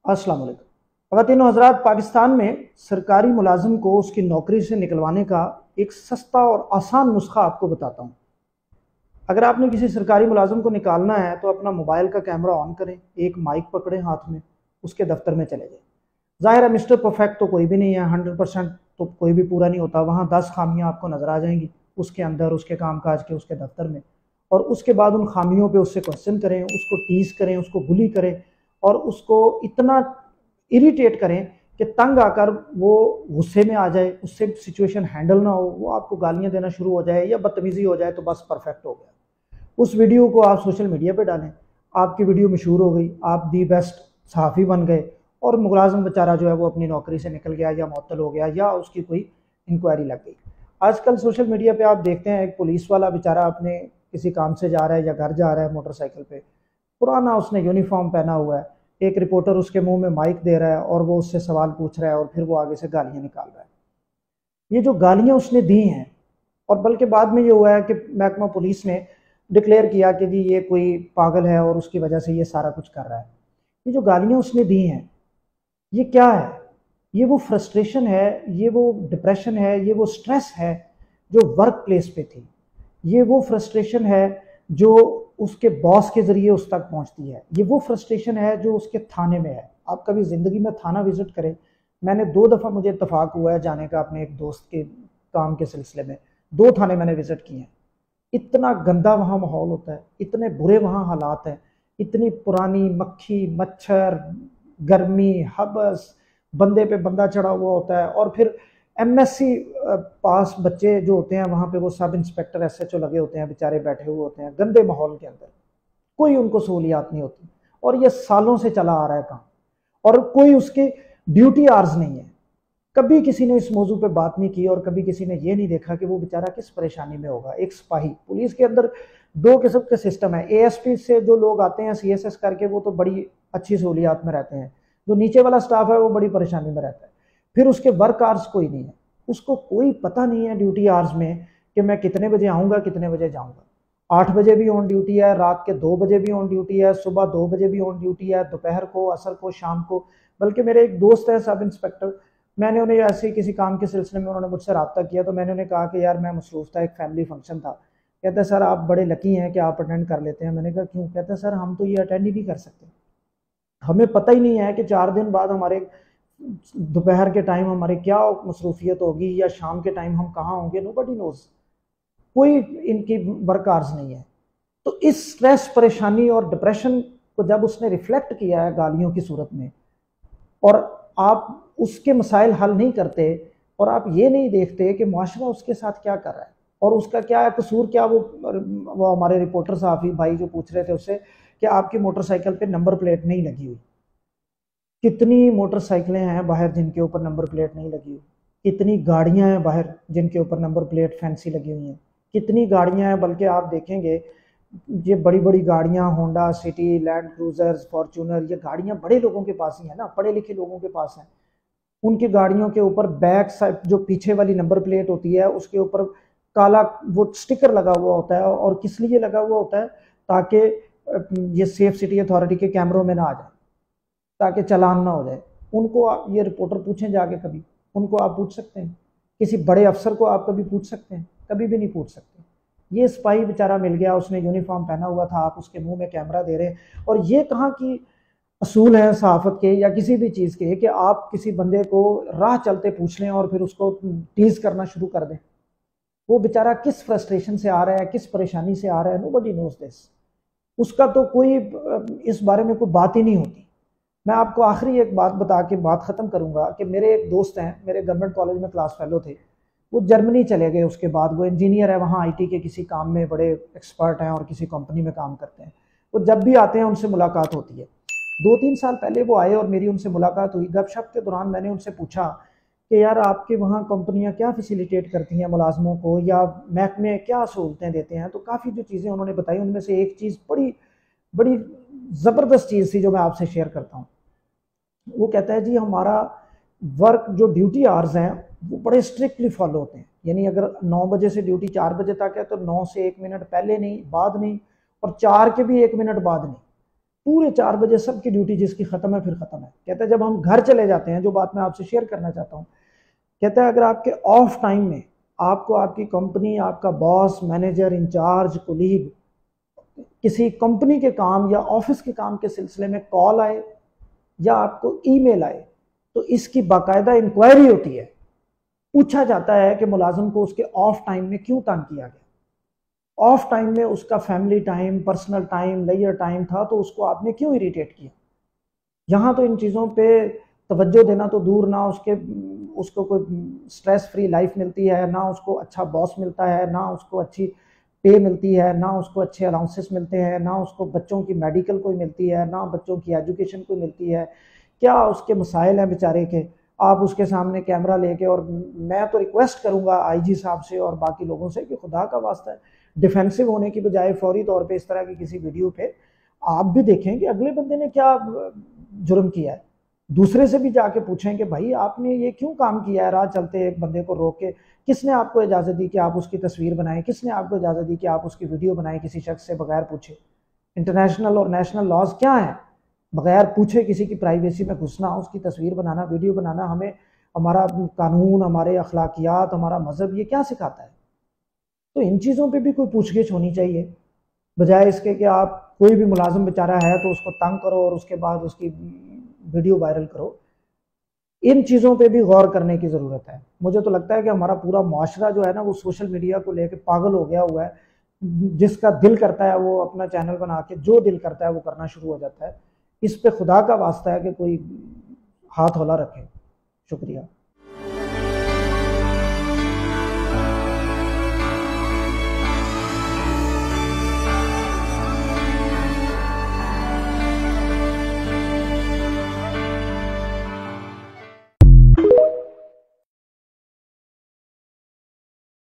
अस्सलाम वालेकुम। ख़वातीन व हज़रात, पाकिस्तान में सरकारी मुलाजिम को उसकी नौकरी से निकलवाने का एक सस्ता और आसान नुस्खा आपको बताता हूँ। अगर आपने किसी सरकारी मुलाजिम को निकालना है तो अपना मोबाइल का कैमरा ऑन करें, एक माइक पकड़ें हाथ में, उसके दफ्तर में चले जाएं। ज़ाहिर है मिस्टर परफेक्ट तो कोई भी नहीं है, 100% तो कोई भी पूरा नहीं होता। वहाँ 10 खामियाँ आपको नज़र आ जाएंगी उसके अंदर, उसके कामकाज के, उसके दफ्तर में। और उसके बाद उन खामियों पे उससे क्वेश्चन करें, उसको टीज़ करें, उसको बुली करें और उसको इतना इरिटेट करें कि तंग आकर वो गुस्से में आ जाए, उससे सिचुएशन हैंडल ना हो, वो आपको गालियाँ देना शुरू हो जाए या बदतमीज़ी हो जाए तो बस परफेक्ट हो गया। उस वीडियो को आप सोशल मीडिया पे डालें, आपकी वीडियो मशहूर हो गई, आप दी बेस्ट सहाफ़ी बन गए और मुलाजिम बेचारा जो है वो अपनी नौकरी से निकल गया या मुअत्तल हो गया या उसकी कोई इंक्वायरी लग गई। आजकल सोशल मीडिया पे आप देखते हैं एक पुलिस वाला बेचारा अपने किसी काम से जा रहा है या घर जा रहा है मोटरसाइकिल पे, पुराना उसने यूनिफॉर्म पहना हुआ है, एक रिपोर्टर उसके मुंह में माइक दे रहा है और वो उससे सवाल पूछ रहा है और फिर वो आगे से गालियां निकाल रहा है। ये जो गालियां उसने दी हैं, और बल्कि बाद में ये हुआ है कि महकमा पुलिस ने डिक्लेयर किया कि जी ये कोई पागल है और उसकी वजह से ये सारा कुछ कर रहा है। ये जो गालियां उसने दी हैं, ये क्या है? ये वो फ्रस्ट्रेशन है, ये वो डिप्रेशन है, ये वो स्ट्रेस है जो वर्क प्लेस पे थी। ये वो फ्रस्ट्रेशन है जो उसके बॉस के ज़रिए उस तक पहुंचती है। ये वो फ्रस्ट्रेशन है जो उसके थाने में है। आप कभी ज़िंदगी में थाना विज़िट करें। मैंने 2 दफ़ा मुझे इत्तफाक हुआ है जाने का अपने एक दोस्त के काम के सिलसिले में। 2 थाने मैंने विज़िट किए हैं। इतना गंदा वहाँ माहौल होता है, इतने बुरे वहाँ हालात हैं, इतनी पुरानी मक्खी, मच्छर, गर्मी, हबस, बंदे पे बंदा चढ़ा हुआ होता है। और फिर एमएससी पास बच्चे जो होते हैं वहाँ पे, वो सब इंस्पेक्टर एसएचओ लगे होते हैं, बेचारे बैठे हुए होते हैं गंदे माहौल के अंदर, कोई उनको सहूलियात नहीं होती। और ये सालों से चला आ रहा है काम, और कोई उसके ड्यूटी आवर्स नहीं है। कभी किसी ने इस मौजू पे बात नहीं की और कभी किसी ने ये नहीं देखा कि वो बेचारा किस परेशानी में होगा। एक सिपाही, पुलिस के अंदर 2 किस्म के सिस्टम है। एएसपी से जो लोग आते हैं सीएसएस करके, वो तो बड़ी अच्छी सहूलियात में रहते हैं। जो नीचे वाला स्टाफ है वो बड़ी परेशानी में रहता है। फिर उसके वर्क आवर्स कोई नहीं है, उसको कोई पता नहीं है ड्यूटी आवर्स में कि मैं कितने बजे आऊँगा, कितने बजे जाऊँगा। 8 बजे भी ऑन ड्यूटी है, रात के 2 बजे भी ऑन ड्यूटी है, सुबह 2 बजे भी ऑन ड्यूटी है, दोपहर को, असर को, शाम को। बल्कि मेरे एक दोस्त है सब इंस्पेक्टर, मैंने उन्हें ऐसे ही किसी काम के सिलसिले में उन्होंने मुझसे रब्ता किया तो मैंने उन्हें कहा कि यार मैं मसरूफ़ था, एक फैमिली फंक्शन था। कहते हैं सर आप बड़े लकी हैं कि आप अटेंड कर लेते हैं। मैंने कहा क्यों? कहते हैं सर हम तो ये अटेंड ही नहीं कर सकते, हमें पता ही नहीं है कि 4 दिन बाद हमारे दोपहर के टाइम हमारी क्या मसरूफियत होगी या शाम के टाइम हम कहाँ होंगे। नोबडी नोज, कोई इनकी वर्क आवर्स नहीं है। तो इस स्ट्रेस, परेशानी और डिप्रेशन को जब उसने रिफ्लेक्ट किया है गालियों की सूरत में, और आप उसके मसाइल हल नहीं करते और आप ये नहीं देखते कि मुआशरा उसके साथ क्या कर रहा है और उसका क्या है कसूर। क्या वो हमारे रिपोर्टर साहब भाई जो पूछ रहे थे उससे कि आपकी मोटरसाइकिल पे नंबर प्लेट नहीं लगी हुई। कितनी मोटरसाइकिलें हैं बाहर जिनके ऊपर नंबर प्लेट नहीं लगी हुई, कितनी गाड़ियां हैं बाहर जिनके ऊपर नंबर प्लेट फैंसी लगी हुई हैं, कितनी गाड़ियां हैं। बल्कि आप देखेंगे ये बड़ी बड़ी गाड़ियां, Honda city, land cruisers, Fortuner, ये गाड़ियां बड़े लोगों के पास ही है ना, पढ़े लिखे लोगों के पास हैं। उनकी गाड़ियों के ऊपर बैक साइड जो पीछे वाली नंबर प्लेट होती है उसके ऊपर काला वो स्टिकर लगा हुआ होता है। और किस लिए लगा हुआ होता है? ताकि ये सेफ सिटी अथॉरिटी के कैमरों में ना आ जाए, ताकि चालान ना हो जाए। उनको आप, ये रिपोर्टर पूछें जाके कभी, उनको आप पूछ सकते हैं, किसी बड़े अफसर को आप कभी पूछ सकते हैं? कभी भी नहीं पूछ सकते। ये सिपाही बेचारा मिल गया, उसने यूनिफॉर्म पहना हुआ था, आप उसके मुंह में कैमरा दे रहे हैं। और ये कहाँ की असूल है सहाफत के या किसी भी चीज़ के कि आप किसी बंदे को राह चलते पूछ लें और फिर उसको टीज करना शुरू कर दें। वो बेचारा किस फ्रस्ट्रेशन से आ रहा है, किस परेशानी से आ रहा है, नोबडी नोज दिस। उसका तो कोई इस बारे में कोई बात ही नहीं होती। मैं आपको आखिरी एक बात बता के बात ख़त्म करूंगा कि मेरे एक दोस्त हैं, मेरे गवर्नमेंट कॉलेज में क्लास फेलो थे, वो जर्मनी चले गए। उसके बाद वो इंजीनियर है, वहाँ आईटी के किसी काम में बड़े एक्सपर्ट हैं और किसी कंपनी में काम करते हैं। वो जब भी आते हैं उनसे मुलाकात होती है। 2-3 साल पहले वो आए और मेरी उनसे मुलाकात हुई। गपशप के दौरान मैंने उनसे पूछा कि यार आपके वहाँ कंपनियाँ क्या फैसिलिटेट करती हैं मुलाजमों को, या महकमे क्या सहूलतें देते हैं। तो काफ़ी जो चीज़ें उन्होंने बताई, उनमें से एक चीज़ बड़ी बड़ी ज़बरदस्त चीज़ थी जो मैं आपसे शेयर करता हूँ। वो कहता है जी हमारा वर्क जो ड्यूटी आवर्स हैं वो बड़े स्ट्रिक्टली फॉलो होते हैं। यानी अगर 9 बजे से ड्यूटी 4 बजे तक है तो 9 से 1 मिनट पहले नहीं, बाद नहीं, और 4 के भी 1 मिनट बाद नहीं। पूरे 4 बजे सबकी ड्यूटी जिसकी ख़त्म है फिर ख़त्म है। कहता है जब हम घर चले जाते हैं, जो बात मैं आपसे शेयर करना चाहता हूँ, कहता है अगर आपके ऑफ टाइम में आपको आपकी कंपनी, आपका बॉस, मैनेजर, इंचार्ज, कोलीग किसी कंपनी के काम या ऑफिस के काम के सिलसिले में कॉल आए या आपको ईमेल आए, तो इसकी बाकायदा इंक्वायरी होती है, पूछा जाता है कि मुलाजिम को उसके ऑफ टाइम में क्यों तंग किया गया। ऑफ टाइम में उसका family time, personal time, leisure time था, तो उसको आपने क्यों इरिटेट किया। यहाँ तो इन चीज़ों पे तवज्जो देना तो दूर, ना उसको कोई स्ट्रेस फ्री लाइफ मिलती है, ना उसको अच्छा बॉस मिलता है, ना उसको अच्छी पे मिलती है, ना उसको अच्छे अलाउंसेस मिलते हैं, ना उसको बच्चों की मेडिकल कोई मिलती है, ना बच्चों की एजुकेशन कोई मिलती है। क्या उसके मसाइल हैं बेचारे के, आप उसके सामने कैमरा लेके, और मैं तो रिक्वेस्ट करूँगा आईजी साहब से और बाकी लोगों से कि खुदा का वास्ता है, डिफेंसिव होने की बजाय फौरी तौर पे इस तरह की किसी वीडियो पे आप भी देखें कि अगले बंदे ने क्या जुर्म किया है, दूसरे से भी जाके पूछें कि भाई आपने ये क्यों काम किया है। राह चलते एक बंदे को रोक के किसने आपको इजाज़त दी कि आप उसकी तस्वीर बनाएं, किसने आपको इजाज़त दी कि आप उसकी वीडियो बनाएं किसी शख्स से बगैर पूछे। इंटरनेशनल और नेशनल लॉज क्या है, बगैर पूछे किसी की प्राइवेसी में घुसना, उसकी तस्वीर बनाना, वीडियो बनाना, हमें हमारा कानून, हमारे अखलाकियात, हमारा मज़हब ये क्या सिखाता है। तो इन चीज़ों पे भी कोई पूछगिछ होनी चाहिए, बजाय इसके कि आप कोई भी मुलाजिम बेचारा है तो उसको तंग करो और उसके बाद उसकी वीडियो वायरल करो। इन चीज़ों पे भी गौर करने की ज़रूरत है। मुझे तो लगता है कि हमारा पूरा मुआशरा जो है ना, वो सोशल मीडिया को लेकर पागल हो गया हुआ है। जिसका दिल करता है वो अपना चैनल बना के जो दिल करता है वो करना शुरू हो जाता है। इस पे खुदा का वास्ता है कि कोई हाथ हौला रखे। शुक्रिया।